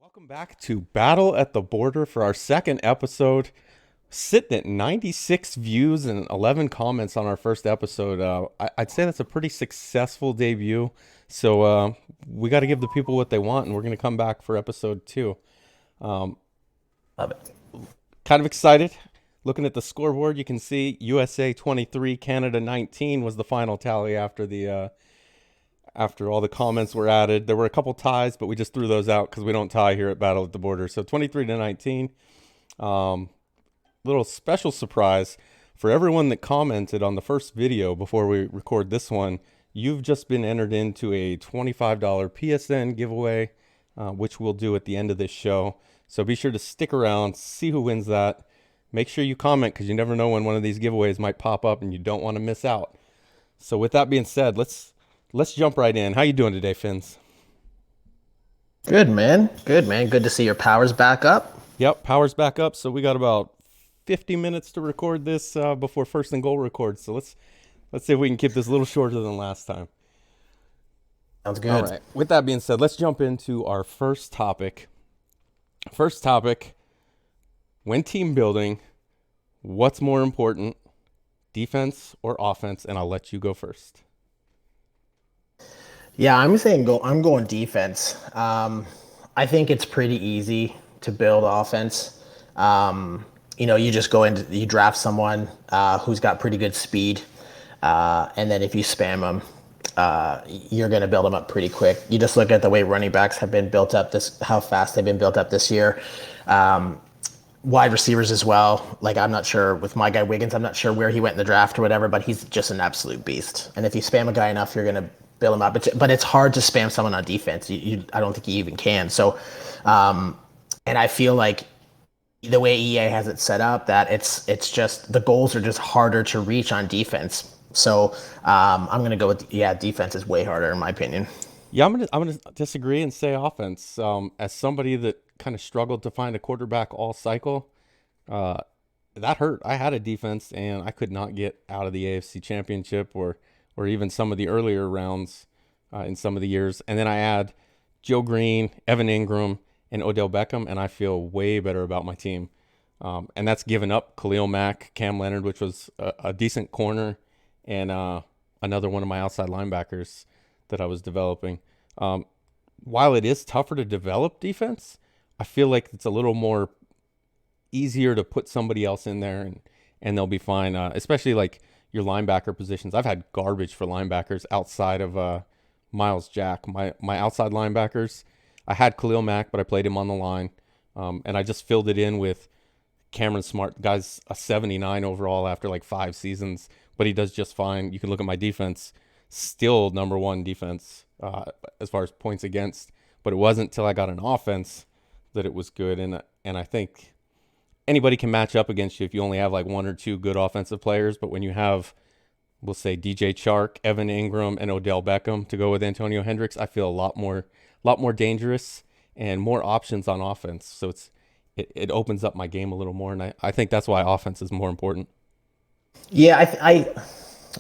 Welcome back to Battle at the Border for our second episode. Sitting at 96 views and 11 comments on our first episode. I'd say that's a pretty successful debut. So we got to give the people what they want, and we're going to come back for episode two. Um, Love it. Kind of excited. Looking at the scoreboard, you can see USA 23, Canada 19 was the final tally after all the comments were added. There were a couple ties, but we just threw those out because we don't tie here at Battle at the Border. So 23 to 19. Little special surprise for everyone that commented on the first video before we record this one. You've just been entered into a $25 PSN giveaway, which we'll do at the end of this show. So be sure to stick around, see who wins that. Make sure you comment because you never know when one of these giveaways might pop up and you don't want to miss out. So with that being said, let's jump right in. How you doing today, Finns? Good, man. Good, man. Good to see your powers back up. Yep, power's back up. So we got about 50 minutes to record this before first and goal records. So let's see if we can keep this a little shorter than last time. Sounds All good. right. With that being said, let's jump into our first topic. First topic, when team building, what's more important, defense or offense? And I'll let you go first. Yeah, I'm going defense. I think it's pretty easy to build offense. You just go into you draft someone who's got pretty good speed, and then if you spam them, you're going to build them up pretty quick. You just look at the way running backs have been built up how fast they've been built up this year. Wide receivers as well. Like, I'm not sure with my guy Wiggins, I'm not sure where he went in the draft or whatever, but he's just an absolute beast. And if you spam a guy enough, you're going to build him up. But it's hard to spam someone on defense. I don't think you even can. So, and I feel like the way EA has it set up, that it's just the goals are just harder to reach on defense. So I'm gonna go with defense is way harder in my opinion. Yeah, I'm gonna disagree and say offense. As somebody that kind of struggled to find a quarterback all cycle, uh, that hurt. I had a defense and I could not get out of the AFC Championship or even some of the earlier rounds in some of the years. And then I add Joe Green, Evan Ingram, and Odell Beckham, and I feel way better about my team. And that's given up Khalil Mack, Cam Leonard, which was a decent corner, and another one of my outside linebackers that I was developing. While it is tougher to develop defense, I feel like it's a little more easier to put somebody else in there and they'll be fine. Especially like your linebacker positions. I've had garbage for linebackers outside of Miles Jack. My outside linebackers, I had Khalil Mack, but I played him on the line, and I just filled it in with Cameron Smart. The guy's a 79 overall after like 5 seasons, but he does just fine. You can look at my defense, still number one defense as far as points against, but it wasn't until I got an offense that it was good. And I think anybody can match up against you if you only have like one or two good offensive players. But when you have, we'll say DJ Chark, Evan Ingram, and Odell Beckham to go with Antonio Hendricks, I feel a lot more dangerous and more options on offense. So it opens up my game a little more, and I think that's why offense is more important. Yeah,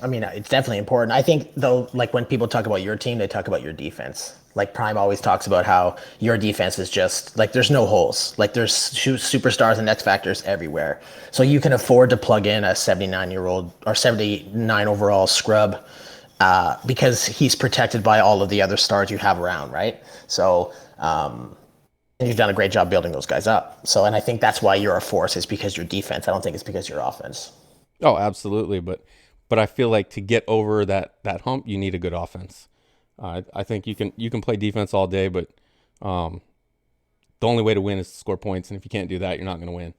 I mean, it's definitely important. I think though, like when people talk about your team, they talk about your defense. Like Prime always talks about how your defense is just like there's no holes. Like there's superstars and X factors everywhere. So you can afford to plug in a 79-year-old or 79 overall scrub because he's protected by all of the other stars you have around, right? So and you've done a great job building those guys up. So, and I think that's why you're a force is because your defense. I don't think it's because your offense. Oh, absolutely, but I feel like to get over that hump, you need a good offense. I think you can play defense all day, but um, the only way to win is to score points, and if you can't do that, you're not going to win.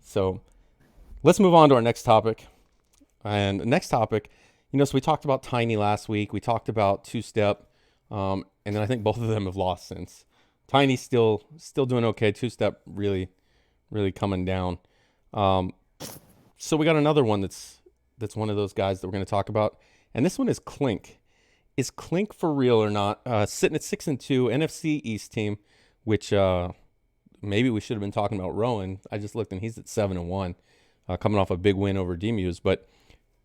So let's move on to our next topic. And the next topic, so we talked about Tiny last week. We talked about two step, and then I think both of them have lost since. Tiny's still doing okay. Two step really coming down. Um, so we got another one that's one of those guys that we're going to talk about, and this one is Clink. Is Clink for real or not? Sitting at 6-2, NFC East team, which maybe we should have been talking about Rowan. I just looked and he's at 7-1, coming off a big win over Demu's, but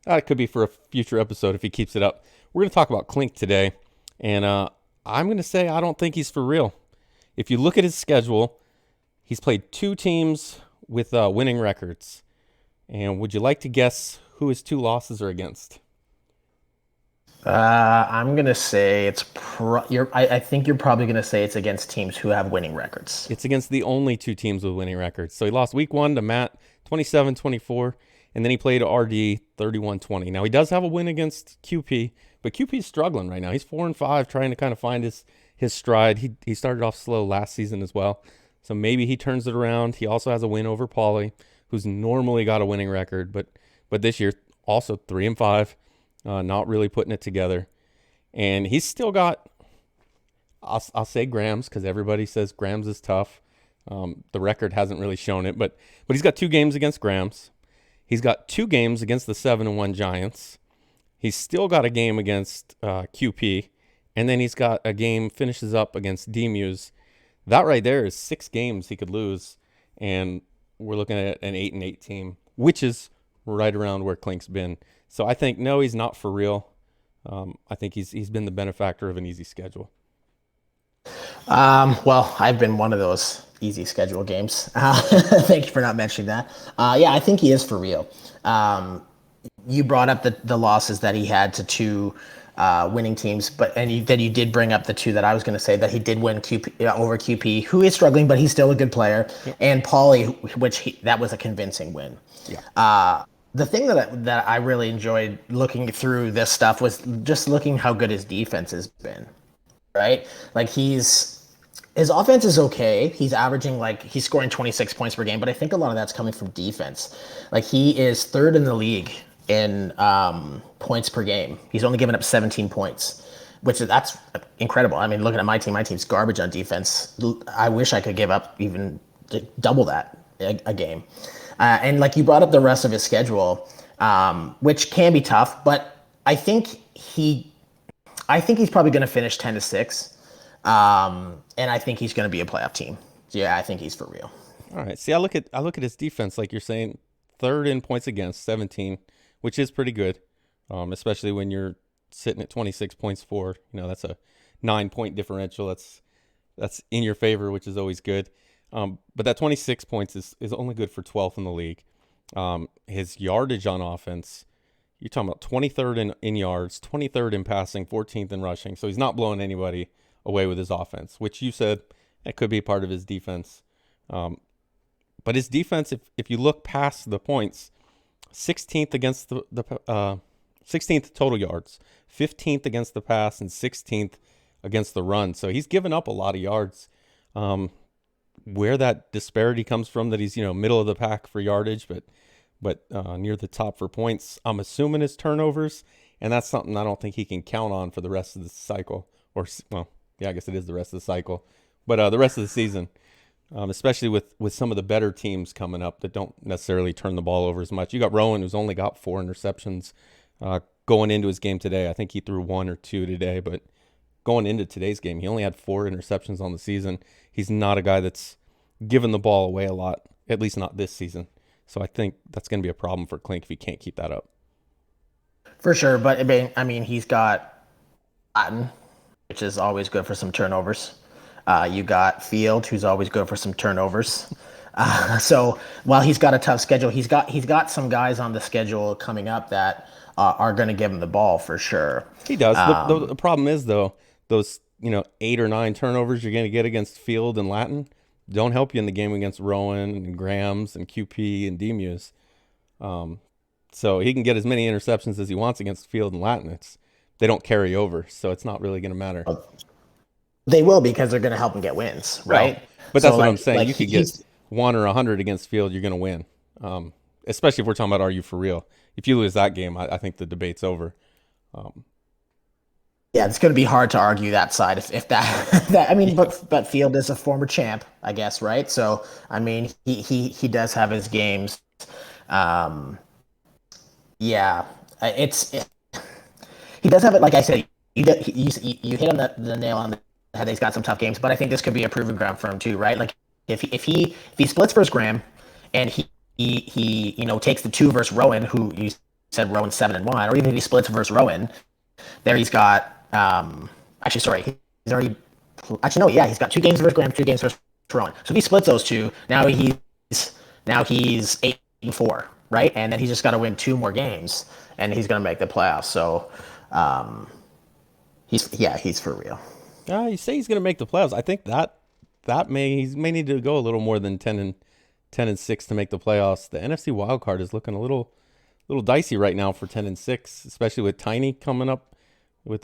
it could be for a future episode if he keeps it up. We're going to talk about Clink today, and I'm going to say I don't think he's for real. If you look at his schedule, he's played two teams with winning records. And would you like to guess who his two losses are against? I'm gonna say I think you're probably gonna say it's against teams who have winning records. It's against the only two teams with winning records. So he lost week one to Matt 27-24, and then he played RD 31-20. Now he does have a win against QP, but QP's struggling right now. He's 4-5, trying to kind of find his stride. He started off slow last season as well. So maybe he turns it around. He also has a win over Pauly, who's normally got a winning record, but this year also 3-5, not really putting it together. And he's still got, I'll say Grams because everybody says Grams is tough. The record hasn't really shown it, but he's got two games against Grams. He's got two games against the 7-1 Giants. He's still got a game against QP, and then he's got a game finishes up against D-Muse. That right there is 6 games he could lose, and we're looking at an 8-8 team, which is right around where Klink's been. So I think no, he's not for real. I think he's been the benefactor of an easy schedule. Well, I've been one of those easy schedule games. Thank you for not mentioning that. Yeah, I think he is for real. You brought up the losses that he had to two winning teams, then you did bring up the two that I was going to say that he did win over QP, who is struggling, but he's still a good player, yep. And Pauly, that was a convincing win. Yeah. The thing that I really enjoyed looking through this stuff was just looking how good his defense has been. Right? Like his offense is okay. He's averaging he's scoring 26 points per game, but I think a lot of that's coming from defense. Like he is third in the league in points per game. He's only given up 17 points, that's incredible. I mean, looking at my team's garbage on defense. I wish I could give up even double that a game. And like you brought up the rest of his schedule, which can be tough, but I think he's probably going to finish 10-6, and I think he's going to be a playoff team. Yeah, I think he's for real. All right. See, I look at his defense, like you're saying, third in points against, 17, which is pretty good, especially when you're sitting at 26 points for. That's a 9-point differential. That's in your favor, which is always good. But that 26 points is only good for 12th in the league. His yardage on offense. You're talking about 23rd in yards, 23rd in passing, 14th in rushing. So he's not blowing anybody away with his offense, which you said that could be part of his defense. But his defense, if you look past the points, 16th against the 16th total yards, 15th against the pass, and 16th against the run. So he's given up a lot of yards. Where that disparity comes from, that he's middle of the pack for yardage, but near the top for points, I'm assuming his turnovers, and that's something I don't think he can count on for the rest of the cycle. I guess it is the rest of the cycle, but the rest of the season, especially with some of the better teams coming up that don't necessarily turn the ball over as much. You got Rowan, who's only got 4 interceptions going into his game today. I think he threw 1 or 2 today, but going into today's game, he only had 4 interceptions on the season. He's not a guy that's given the ball away a lot, at least not this season. So I think that's going to be a problem for Klink if he can't keep that up. For sure, but I mean, he's got Latin, which is always good for some turnovers. You got Field, who's always good for some turnovers. So while he's got a tough schedule, he's got some guys on the schedule coming up that are going to give him the ball for sure. He does. The problem is, though, those 8 or 9 turnovers you're going to get against Field and Latin don't help you in the game against Rowan and Grams and QP and D-Muse. So he can get as many interceptions as he wants against Field and Latin. They don't carry over, so it's not really going to matter. They will, because they're going to help him get wins, right? Well, but that's what I'm saying. You could get 1 or 100 against Field, you're going to win. Especially if we're talking about are you for real. If you lose that game, I think the debate's over. Yeah, it's going to be hard to argue that side if that I mean, but Field is a former champ, I guess, right? So I mean, he does have his games. Yeah, he does have it. Like I said, you hit on the nail on the head. He's got some tough games, but I think this could be a proving ground for him too, right? Like if he splits versus Graham, and he takes the 2 versus Rowan, who you said Rowan's 7-1, or even if he splits versus Rowan, there he's got. Actually, sorry, he's already Actually, no, yeah, he's got 2 games versus Graham, 2 games versus Toronto. So if he splits those two, now he's 8-4, right? And then he's just got to win 2 more games, and he's going to make the playoffs. So um, he's for real. You say he's going to make the playoffs. I think that he may need to go a little more than 10-6 to make the playoffs. The NFC wild card is looking a little dicey right now for 10-6, especially with Tiny coming up with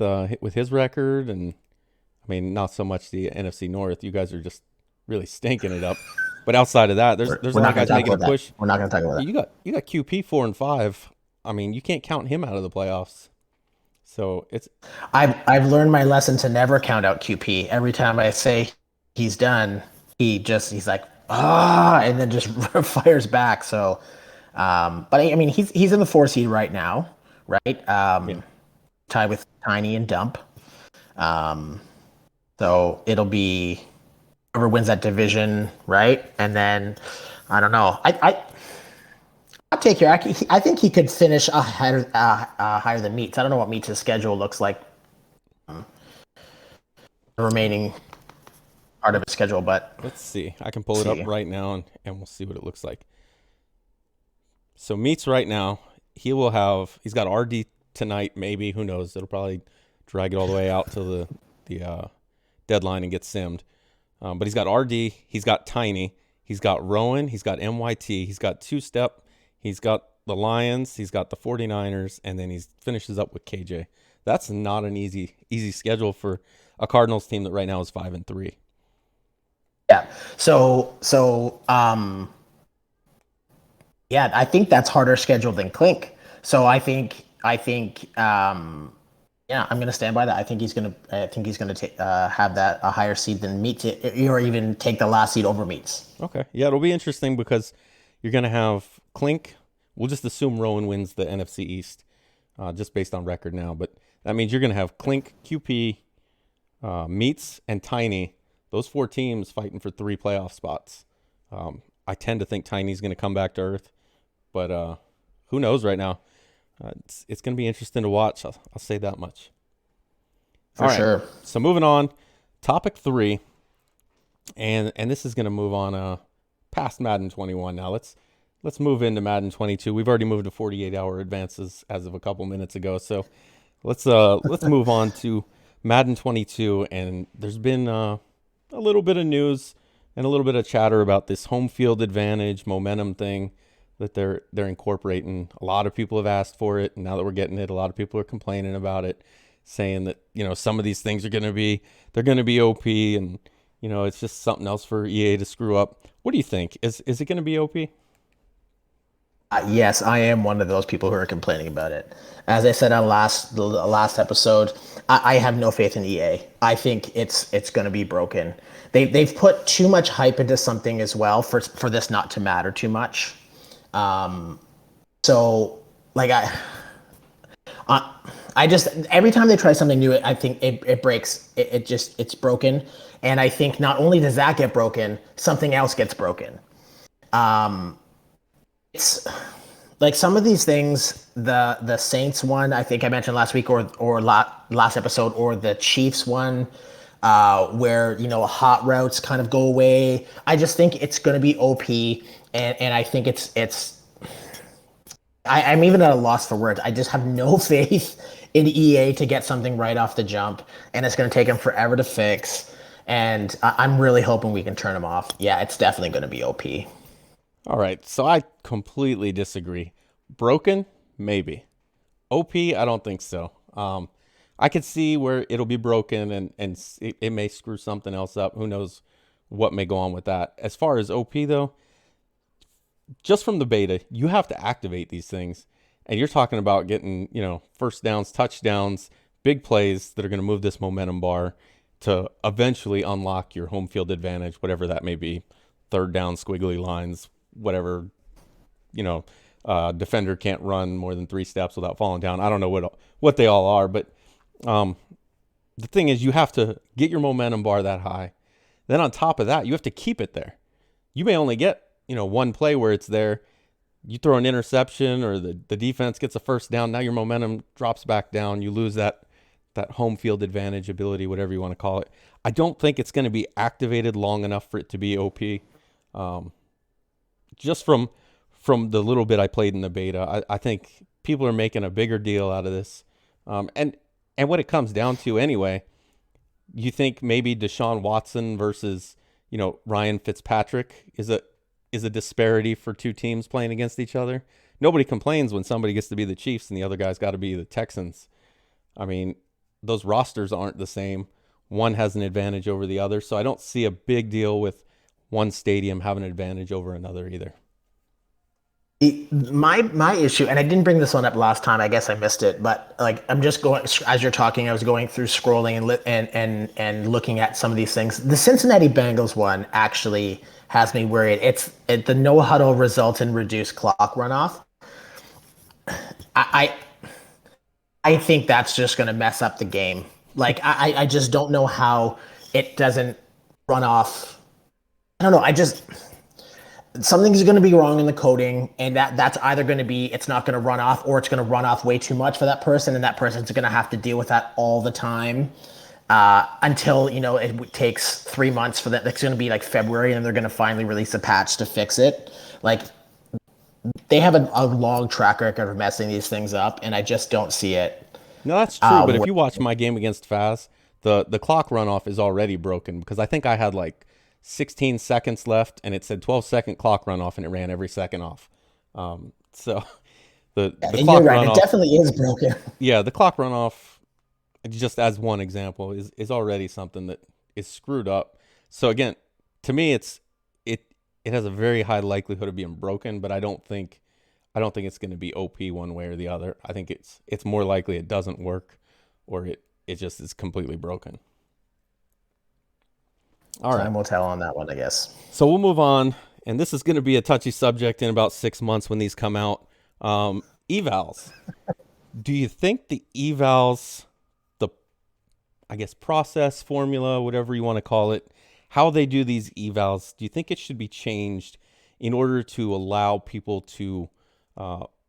his record, and I mean not so much the NFC North. You guys are just really stinking it up. But outside of that, there's a We're lot not of going guys to talk making a about that. push. We're not going to talk about that. You got QP 4-5. I mean, you can't count him out of the playoffs. So it's I've learned my lesson to never count out QP. Every time I say he's done, he's like and then just fires back. So, but I mean he's in the 4 seed right now, right? yeah. Tied with Tiny and Dump. Um, so it'll be whoever wins that division, right? And then I don't know. I'll take here. I think he could finish higher than Meats. I don't know what Meats' schedule looks like, the remaining part of his schedule, but Let's see. I can pull it up see. right now and we'll see what it looks like. So Meats right now, he's got RD tonight, maybe. Who knows? It'll probably drag it all the way out to the deadline and get simmed. But he's got RD, he's got Tiny, he's got Rowan, he's got MYT, he's got Two Step, he's got the Lions, he's got the 49ers, and then he finishes up with KJ. That's not an easy schedule for a Cardinals team that right now is 5-3. Yeah. Yeah, I think that's harder scheduled than Clink. So yeah, I'm gonna stand by that. I think he's gonna have that a higher seed than Meats, or even take the last seed over Meats. Okay. Yeah, it'll be interesting because you're going to have Clink. We'll just assume Rowan wins the NFC East just based on record now. But that means you're going to have Clink, QP, Meats, and Tiny. Those 4 teams fighting for 3 playoff spots. I tend to think Tiny's going to come back to earth. But who knows right now? It's going to be interesting to watch. I'll say that much. For sure. So moving on, topic 3. And this is going to move on past Madden 21 now. Let's move into Madden 22. We've already moved to 48-hour advances as of a couple minutes ago. So let's move on to Madden 22. And there's been a little bit of news and a little bit of chatter about this home field advantage momentum thing that they're incorporating. A lot of people have asked for it, and now that we're getting it, a lot of people are complaining about it, saying that some of these things are going to be OP, and it's just something else for EA to screw up. What do you think? Is it going to be OP? Yes, I am one of those people who are complaining about it. As I said on the last episode, I have no faith in EA. I think it's going to be broken. They've put too much hype into something as well for this not to matter too much. So like I just every time they try something new, I think it breaks. It's broken, and I think not only does that get broken, something else gets broken. It's like some of these things, the Saints one, I think I mentioned last week or last episode, or the Chiefs one, where hot routes kind of go away. I just think it's going to be OP, and I think I'm even at a loss for words. I just have no faith in EA to get something right off the jump, and it's going to take them forever to fix. And I'm really hoping we can turn them off. Yeah, it's definitely going to be OP. All right, so I completely disagree. Broken, maybe. OP, I don't think so. I could see where it'll be broken and it may screw something else up. Who knows what may go on with that. As far as OP though, just from the beta, you have to activate these things. And you're talking about getting, first downs, touchdowns, big plays that are going to move this momentum bar to eventually unlock your home field advantage, whatever that may be. Third down, squiggly lines, whatever, defender can't run more than 3 steps without falling down. I don't know what they all are, but the thing is you have to get your momentum bar that high. Then on top of that, you have to keep it there. You may only get, one play where it's there. You throw an interception or the defense gets a first down. Now your momentum drops back down. You lose that that home field advantage ability, whatever you want to call it. I don't think it's going to be activated long enough for it to be OP. Um, just from the little bit I played in the beta, I think people are making a bigger deal out of this. And what it comes down to anyway, you think maybe Deshaun Watson versus Ryan Fitzpatrick is a disparity for two teams playing against each other. Nobody complains when somebody gets to be the Chiefs and the other guy's got to be the Texans. I mean, those rosters aren't the same. One has an advantage over the other, so I don't see a big deal with one stadium having an advantage over another either. My issue, and I didn't bring this one up last time. I guess I missed it, but like I'm just going as you're talking. I was going through scrolling and looking at some of these things. The Cincinnati Bengals one actually has me worried. The no huddle results in reduced clock runoff. I I think that's just going to mess up the game. Like I just don't know how it doesn't run off. I don't know. I just something's going to be wrong in the coding, and that's either going to be it's not going to run off, or it's going to run off way too much for that person, and that person's going to have to deal with that all the time until it takes 3 months for that. It's going to be like February, and they're going to finally release a patch to fix it. Like they have a long track record of messing these things up, and I just don't see it. No, that's true. But if Uh, you watch my game against Faz, the clock runoff is already broken because I think I had like 16 seconds left, and it said 12-second clock runoff, and it ran every second off. So the and you're clock right; it runoff, definitely is broken. yeah, the clock runoff, just as one example, is already something that is screwed up. So again, to me, it it has a very high likelihood of being broken, but I don't think it's going to be OP one way or the other. I think it's more likely it doesn't work, or it just is completely broken. All right. Time will tell on that one, I guess. So we'll move on, and this is going to be a touchy subject in about 6 months when these come out. Evals. Do you think the evals, the I guess process, formula, whatever you want to call it, how they do these evals, do you think it should be changed in order to allow people to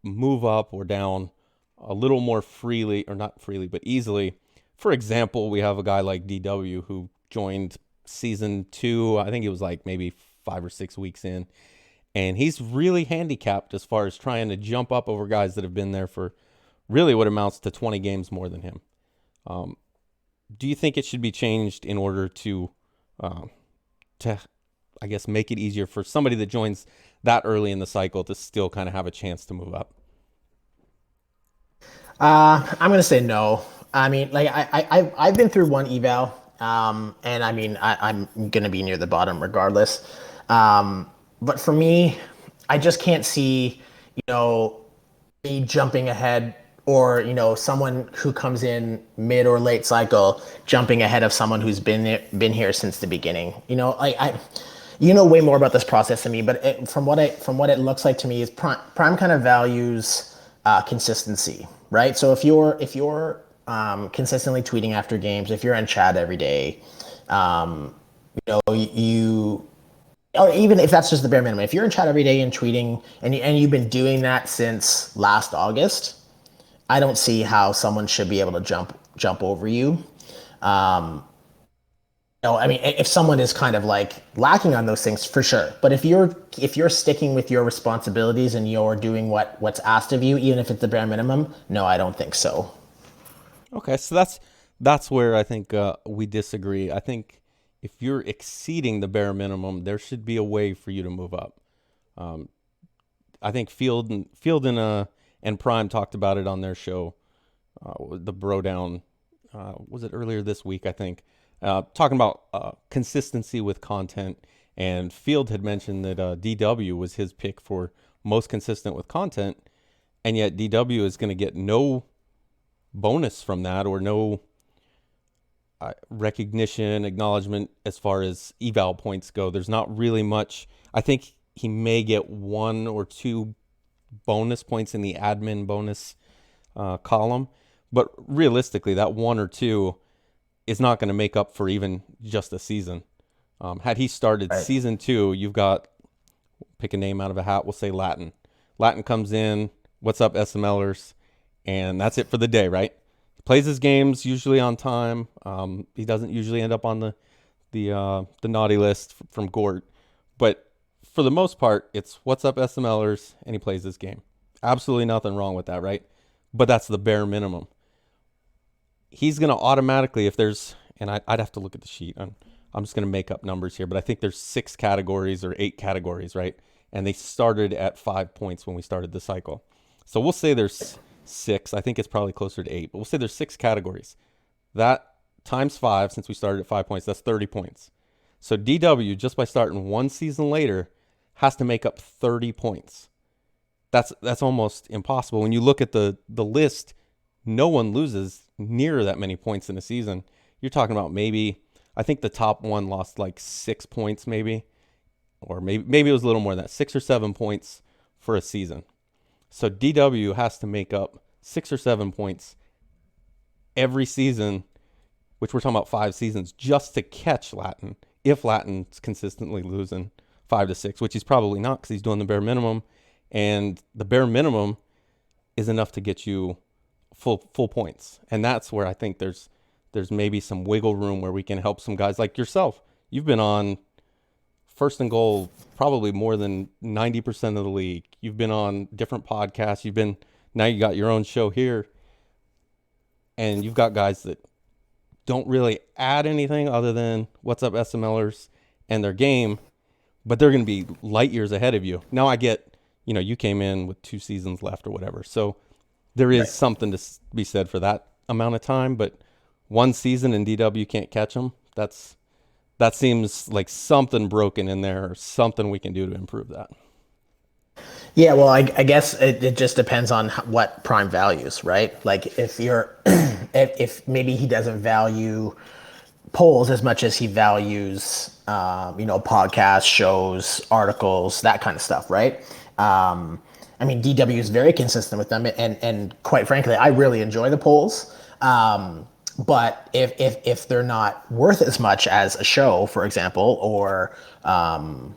move up or down a little more freely, or not freely, but easily? For example, we have a guy like DW who joined season two. I think it was like maybe 5 or 6 weeks in, and he's really handicapped as far as trying to jump up over guys that have been there for really what amounts to 20 games more than him. Um, do you think it should be changed in order uh, to I guess make it easier for somebody that joins that early in the cycle to still kind of have a chance to move up? I'm gonna say no. I mean, like I've been through one eval, and I mean I'm gonna be near the bottom regardless. But for me, I just can't see, you know, me jumping ahead, or someone who comes in mid or late cycle jumping ahead of someone who's been here since the beginning. Like you know way more about this process than me, but from what it looks like to me is Prime kind of values consistency, right? So if you're consistently tweeting after games, if you're in chat every day, you or even if that's just the bare minimum, if you're in chat every day and tweeting, and you've been doing that since last August, I don't see how someone should be able to jump over you. Um, I mean, if someone is kind of like lacking on those things, for sure. But if you're sticking with your responsibilities and you're doing what's asked of you, even if it's the bare minimum, no, I don't think so. Okay, so that's where I think we disagree. I think if you're exceeding the bare minimum, there should be a way for you to move up. Um, I think and Prime talked about it on their show, the Bro Down. Was it earlier this week? I think talking about consistency with content, and Field had mentioned that DW was his pick for most consistent with content, and yet DW is going to get no bonus from that, or no recognition, acknowledgement as far as eval points go. There's not really much. I think he may get 1 or 2 bonus points in the admin bonus column, but realistically, that 1 or 2 is not going to make up for even just a season. Had he started Right. season two, you've got, pick a name out of a hat. We'll say Latin. Latin comes in. What's up, SMLers? And that's it for the day, right? Plays his games usually on time. He doesn't usually end up on the naughty list from Gort, but for the most part, it's what's up SMLers, and he plays his game. Absolutely nothing wrong with that, right? But that's the bare minimum. He's gonna automatically, if there's, and I'd have to look at the sheet. I'm just gonna make up numbers here, but I think there's 6 categories or 8 categories, right? And they started at 5 points when we started the cycle. So we'll say there's six. I think it's probably closer to eight, but we'll say there's 6 categories. That times five, since we started at 5 points, that's 30 points. So DW, just by starting one season later, has to make up 30 points. That's almost impossible. When you look at the list, no one loses near that many points in a season. You're talking about maybe, I think the top one lost like 6 points, maybe, or maybe it was a little more than that, 6 or 7 points for a season. So DW has to make up 6 or 7 points every season, which we're talking about 5 seasons, just to catch Latin. If Latin's consistently losing 5 to 6, which he's probably not because he's doing the bare minimum, and the bare minimum is enough to get you full points. And that's where I think there's maybe some wiggle room where we can help some guys like yourself. You've been on first and goal probably more than 90% of the league. You've been on different podcasts. Now you got your own show here, and you've got guys that don't really add anything other than what's up SMLers and their game, but they're going to be light years ahead of you. Now I get, you came in with 2 seasons left or whatever. So there is something to be said for that amount of time, but one season in DW can't catch them. That seems like something broken in there, or something we can do to improve that. Yeah, well, I guess it just depends on what Prime values, right? Like if you're, if maybe he doesn't value polls as much as he values, podcasts, shows, articles, that kind of stuff, right? I mean, DW is very consistent with them, and quite frankly, I really enjoy the polls. But if they're not worth as much as a show, for example, or and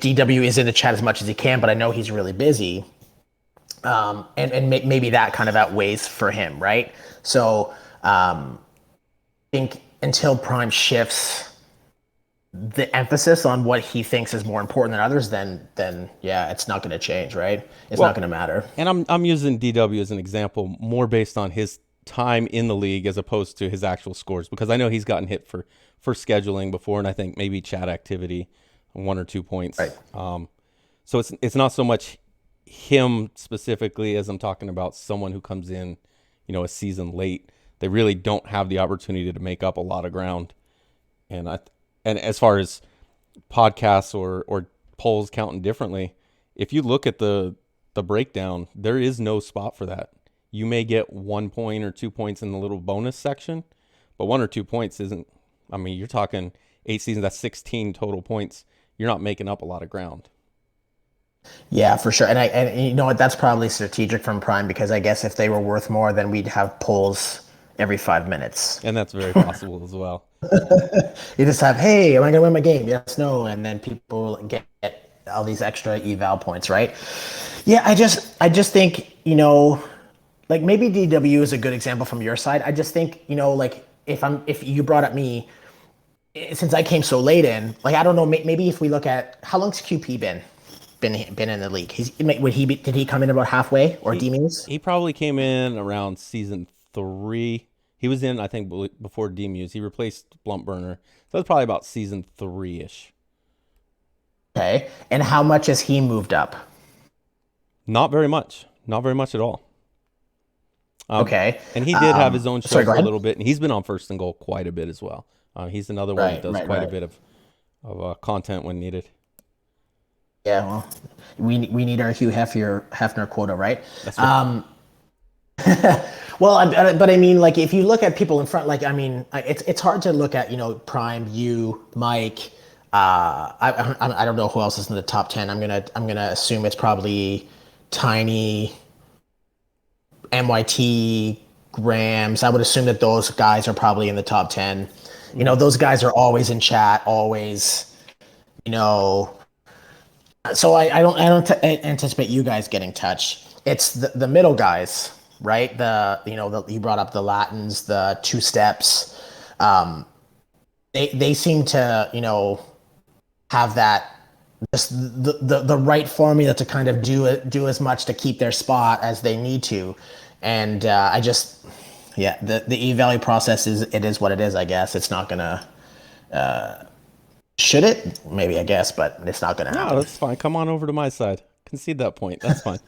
DW is in the chat as much as he can, but I know he's really busy. Maybe that kind of outweighs for him, right? So I think until Prime shifts the emphasis on what he thinks is more important than others, then yeah, it's not going to change, right? It's not Well, going to matter. and I'm using DW as an example more based on his time in the league as opposed to his actual scores, because I know he's gotten hit for scheduling before, and I think maybe chat activity, 1 or 2 points. Right. So it's not so much him specifically as I'm talking about someone who comes in, a season late. They really don't have the opportunity to make up a lot of ground. And as far as podcasts or polls counting differently, if you look at the breakdown, there is no spot for that. You may get 1 point or 2 points in the little bonus section, but 1 or 2 points isn't. I mean, you're talking 8 seasons. That's 16 total points. You're not making up a lot of ground. Yeah, for sure. And you know what? That's probably strategic from Prime, because I guess if they were worth more, then we'd have polls every 5 minutes. And that's very possible as well. You just have, hey, am I gonna win my game? Yes, no, and then people get all these extra eval points, right? Yeah, I just think, like maybe DW is a good example from your side. I just think, like if you brought up me, since I came so late in, like I don't know, maybe if we look at how long's QP been in the league? Did he come in about halfway, or He D-Muse? he probably came in around season 3. He was in, I think, before D-Muse. He replaced Blunt Burner. So that's probably about season 3-ish. Okay, and how much has he moved up? Not very much. Not very much at all. Okay, And he did have his own show sorry, go for a ahead. little bit, and he's been on First and Goal quite a bit as well. He's another one that Right, does right, quite a right. bit of content when needed. Yeah, well, we need our Hugh Hefner quota, right? That's right. Well, but I mean, like if you look at people in front, like I mean, it's hard to look at Prime, you, Mike. I don't know who else is in the top 10. I'm gonna assume it's probably Tiny, MYT, Grams. I would assume that those guys are probably in the top 10. Those guys are always in chat, always. You know, so I don't anticipate you guys getting touched. It's the middle guys, right? You brought up the Latins, the two steps. Um, they seem to have that just the right formula to kind of do as much to keep their spot as they need to, and I just yeah the e-value process is what it is. I guess it's not gonna should it maybe I guess, but it's not gonna No, happen. that's fine. Come on over to my side. Concede that point. That's fine.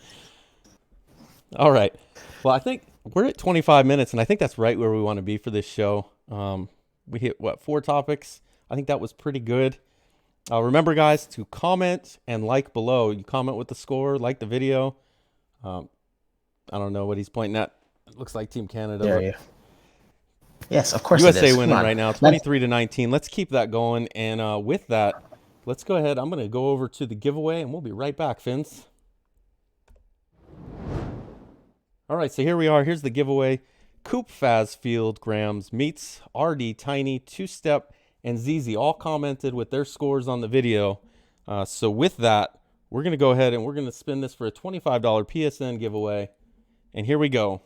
All right. Well, I think we're at 25 minutes, and I think that's right where we want to be for this show. We hit, what, 4 topics? I think that was pretty good. Remember, guys, to comment and like below. You comment with the score, like the video. Um, I don't know what he's pointing at. It looks like Team Canada, There but you. Yes, of course it USA is. Come winning on. right now, Let's 23-19. Let's keep that going. And with that, let's go ahead. I'm going to go over to the giveaway, and we'll be right back, Fins. All right, so here we are. Here's the giveaway. Coop Faz Field Grams meets RD Tiny, Two Step, and ZZ all commented with their scores on the video. So with that, we're going to go ahead and we're going to spin this for a $25 PSN giveaway. And here we go.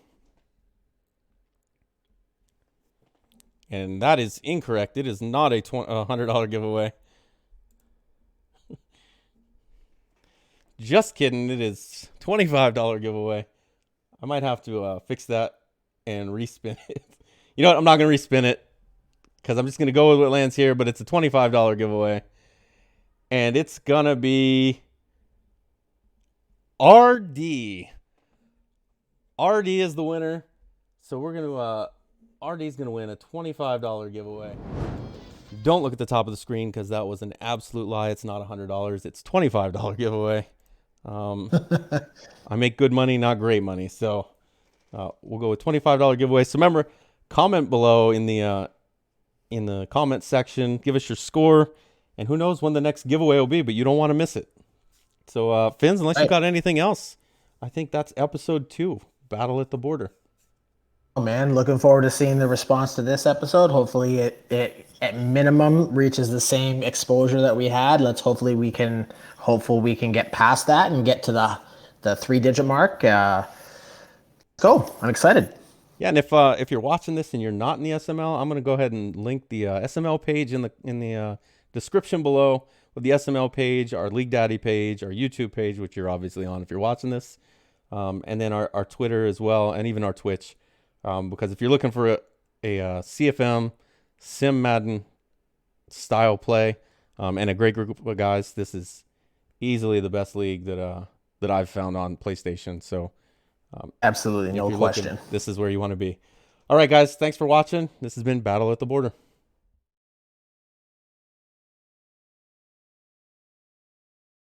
And that is incorrect. It is not a $100 giveaway. Just kidding. It is $25 giveaway. I might have to fix that and respin it. You know what? I'm not going to respin it because I'm just going to go with what lands here, but it's a $25 giveaway. And it's going to be RD. RD is the winner. So we're going to, RD is going to win a $25 giveaway. Don't look at the top of the screen because that was an absolute lie. It's not $100. It's $25 giveaway. I make good money, not great money. So we'll go with $25 giveaway. So remember, comment below in the comment section. Give us your score, and who knows when the next giveaway will be. But you don't want to miss it. So Fins, unless you right. got anything else, I think that's episode 2, Battle at the Border. Oh man, looking forward to seeing the response to this episode. Hopefully it at minimum reaches the same exposure that we had. Let's hopefully we can get past that and get to the 3-digit mark. Go. I'm excited. Yeah, and if you're watching this and you're not in the SML, I'm gonna go ahead and link the SML page in the description below with the SML page, our League Daddy page, our YouTube page, which you're obviously on if you're watching this, and then our Twitter as well, and even our Twitch. Because if you're looking for a CFM Sim Madden style play and a great group of guys, this is easily the best league that I've found on PlayStation. So Absolutely, if no you're looking, question. this is where you want to be. All right, guys, thanks for watching. This has been Battle at the Border.